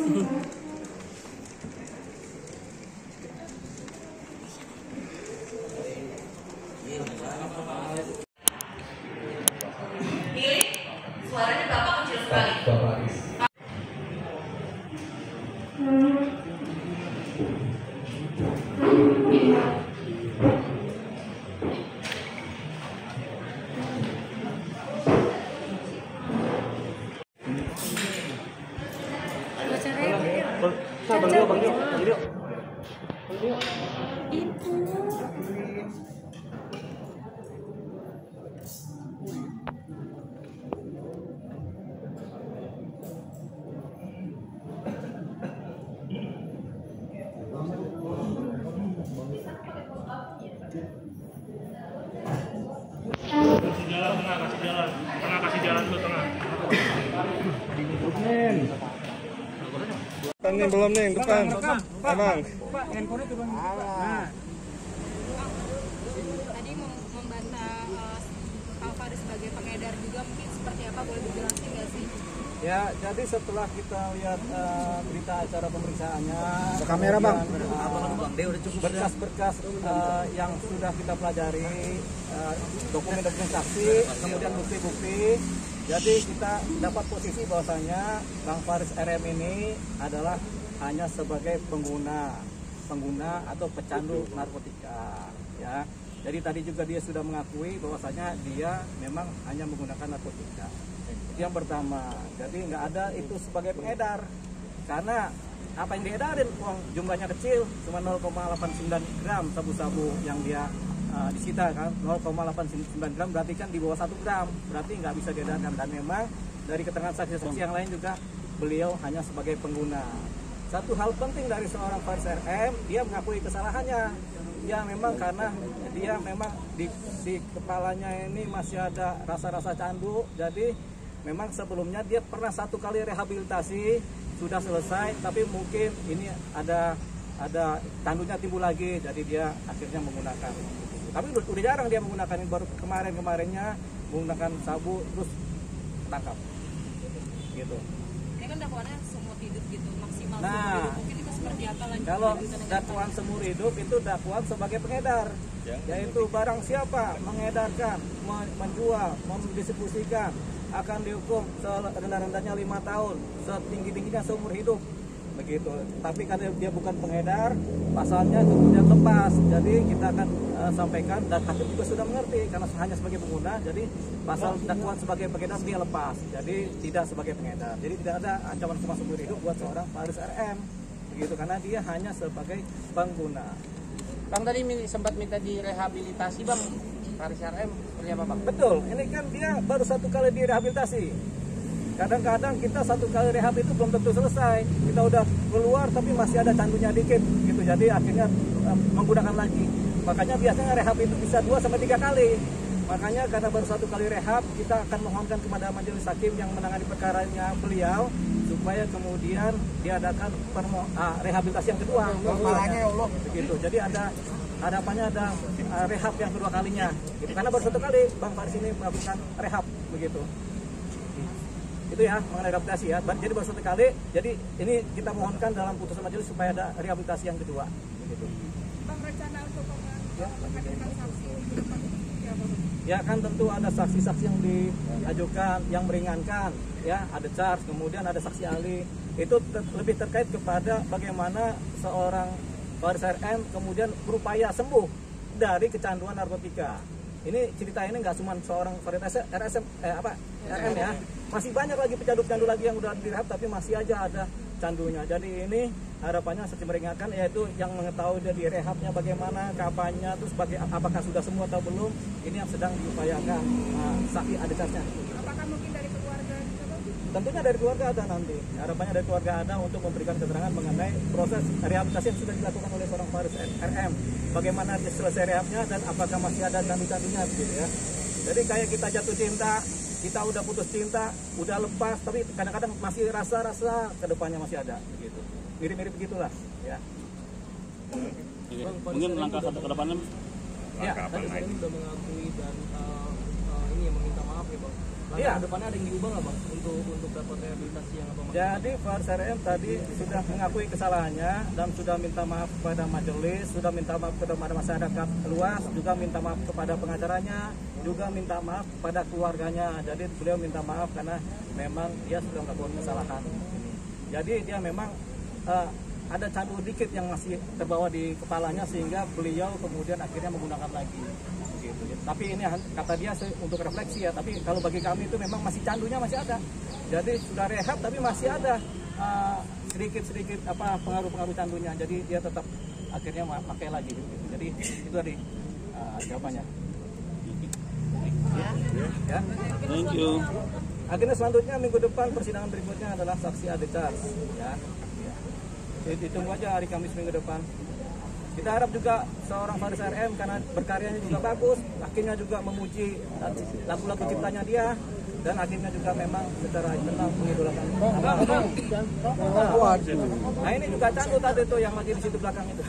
Suaranya Bapak kecil sekali. Kasih jalan dulu tengah. Ini belum nih, depan. Emang. Tadi membantah Pak Faris sebagai pengedar juga, mungkin seperti apa, boleh dijelasin nggak sih? Ya, jadi setelah kita lihat berita acara pemeriksaannya, Kamera bang. Berkas-berkas yang sudah kita pelajari, dokumen-dokumen saksi, kemudian bukti-bukti. Jadi kita dapat posisi bahwasanya Bang Faris RM ini adalah hanya sebagai pengguna atau pecandu narkotika. Ya, jadi tadi juga dia sudah mengakui bahwasanya dia memang hanya menggunakan narkotika. Yang pertama, jadi nggak ada itu sebagai pengedar, karena apa yang diedarin uang jumlahnya kecil, cuma 0,89 gram sabu-sabu yang dia disita kan, 0,89 gram berarti kan di bawah 1 gram, berarti nggak bisa diedarkan. Dan memang dari keterangan saksi-saksi yang lain juga beliau hanya sebagai pengguna. Satu hal penting dari seorang Faris RM, dia mengakui kesalahannya. Ya memang karena dia memang di kepalanya ini masih ada rasa-rasa candu, jadi memang sebelumnya dia pernah 1 kali rehabilitasi, sudah selesai, tapi mungkin ini ada candunya timbul lagi, jadi dia akhirnya menggunakan. Tapi udah jarang dia menggunakan, ini baru kemarinnya menggunakan sabu terus tangkap. Gitu. Ini kan dakwaannya seumur hidup gitu, maksimal Nah, seumur hidup. Mungkin itu seperti apa lanjut? kalau dakwaan seumur hidup itu dakwaan sebagai pengedar, yaitu barang siapa mengedarkan, menjual, mendistribusikan akan dihukum serendah-rendahnya 5 tahun, setinggi-tingginya seumur hidup, begitu. Tapi karena dia bukan pengedar, pasalnya kemudian lepas. Jadi kita akan sampaikan, dan hakim juga sudah mengerti karena hanya sebagai pengguna, jadi pasal dakwaan sebagai pengedar dia lepas, jadi tidak sebagai pengedar. Jadi tidak ada ancaman hukuman seumur hidup buat seorang Faris RM, begitu, karena dia hanya sebagai pengguna. Bang tadi sempat minta direhabilitasi Bang, Faris RM seperti apa Bang? Betul, ini kan dia baru 1 kali direhabilitasi. Kadang-kadang kita 1 kali rehab itu belum tentu selesai. Kita udah keluar tapi masih ada candunya dikit gitu. Jadi akhirnya menggunakan lagi. Makanya biasanya rehab itu bisa 2-3 kali. Makanya karena baru 1 kali rehab, kita akan mohonkan kepada majelis hakim yang menangani perkaranya beliau supaya kemudian diadakan rehabilitasi yang kedua. Begitu. Jadi ada rehab yang kedua kalinya. Gitu. Karena baru 1 kali Bang Faris ini melakukan rehab begitu. Itu ya mengenai rehabilitasi ya. Jadi baru 1 kali. Jadi ini kita mohonkan dalam putusan majelis supaya ada rehabilitasi yang kedua. Begitu. Bang, rencana untuk menghadirkan saksi ya kan tentu ada saksi-saksi yang diajukan yang meringankan ya, ada charge, kemudian ada saksi ahli. Itu lebih terkait kepada bagaimana seorang Faris RM kemudian berupaya sembuh dari kecanduan narkotika. Ini cerita ini nggak cuma seorang Faris RM ya, masih banyak lagi pecandu-pecandu lagi yang udah direhab tapi masih aja ada candunya. Jadi ini harapannya saksi meringankan, yaitu yang mengetahui dari rehabnya bagaimana, kapannya, terus apakah sudah semua atau belum, ini yang sedang diupayakan saksi adekatnya. Apakah mungkin dari keluarga juga Bang? Tentunya dari keluarga ada nanti, harapannya dari keluarga ada untuk memberikan keterangan mengenai proses rehabilitasi yang sudah dilakukan oleh seorang Faris RM, bagaimana dia selesai rehabnya dan apakah masih ada candu-candunya begitu ya. Jadi kayak kita jatuh cinta, kita udah putus cinta, udah lepas, tapi kadang-kadang masih rasa-rasa kedepannya masih ada begitu. Mirip-mirip begitulah ya. Mungkin langkah ke depannya Ya, tadi sudah mengakui dan ini yang meminta maaf ya Bang. Iya. Depannya ada yang diubah nggak bang untuk dapat rehabilitasi yang apa? Jadi Faris RM tadi sudah mengakui kesalahannya dan sudah minta maaf kepada majelis, sudah minta maaf kepada masyarakat luas, juga minta maaf kepada pengacaranya, juga minta maaf kepada keluarganya. Jadi beliau minta maaf karena memang dia sudah melakukan kesalahan. Jadi dia memang ada candu dikit yang masih terbawa di kepalanya sehingga beliau kemudian akhirnya menggunakan lagi. Gitu. Tapi ini kata dia untuk refleksi ya. Tapi kalau bagi kami itu memang masih candunya masih ada. Jadi sudah rehab tapi masih ada sedikit-sedikit pengaruh-pengaruh candunya. Jadi dia tetap akhirnya pakai lagi. Gitu. Jadi itu tadi jawabannya. Ya. Thank you. Akhirnya selanjutnya minggu depan persidangan berikutnya adalah saksi Ade Charles. Ya. Ditunggu aja hari Kamis minggu depan. Kita harap juga seorang Faris RM karena berkaryanya juga bagus, akhirnya juga memuji lagu-lagu ciptanya dia, dan akhirnya juga memang secara internal mengidolakan. Nah ini juga candu tadi tuh yang lagi di situ belakang itu.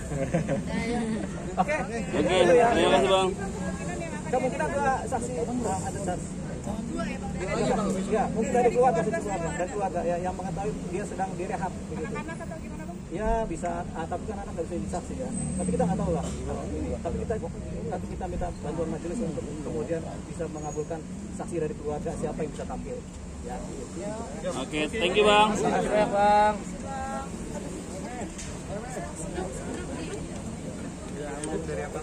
Oke. Itu ya. Terima kasih bang. Kemungkinan juga saksi ada Charles. Ya, mungkin dari keluarga ya, yang mengetahui dia sedang direhab. Anak-anak atau gimana bang? Ya bisa, tapi kan anak nggak bisa jadi saksi ya. Tapi kita nggak tahu lah. Tapi kita minta bantuan majelis untuk kemudian bisa mengabulkan saksi dari keluarga siapa yang bisa tampil. Ya. Oke, thank you bang. Terima kasih bang. Dari abang.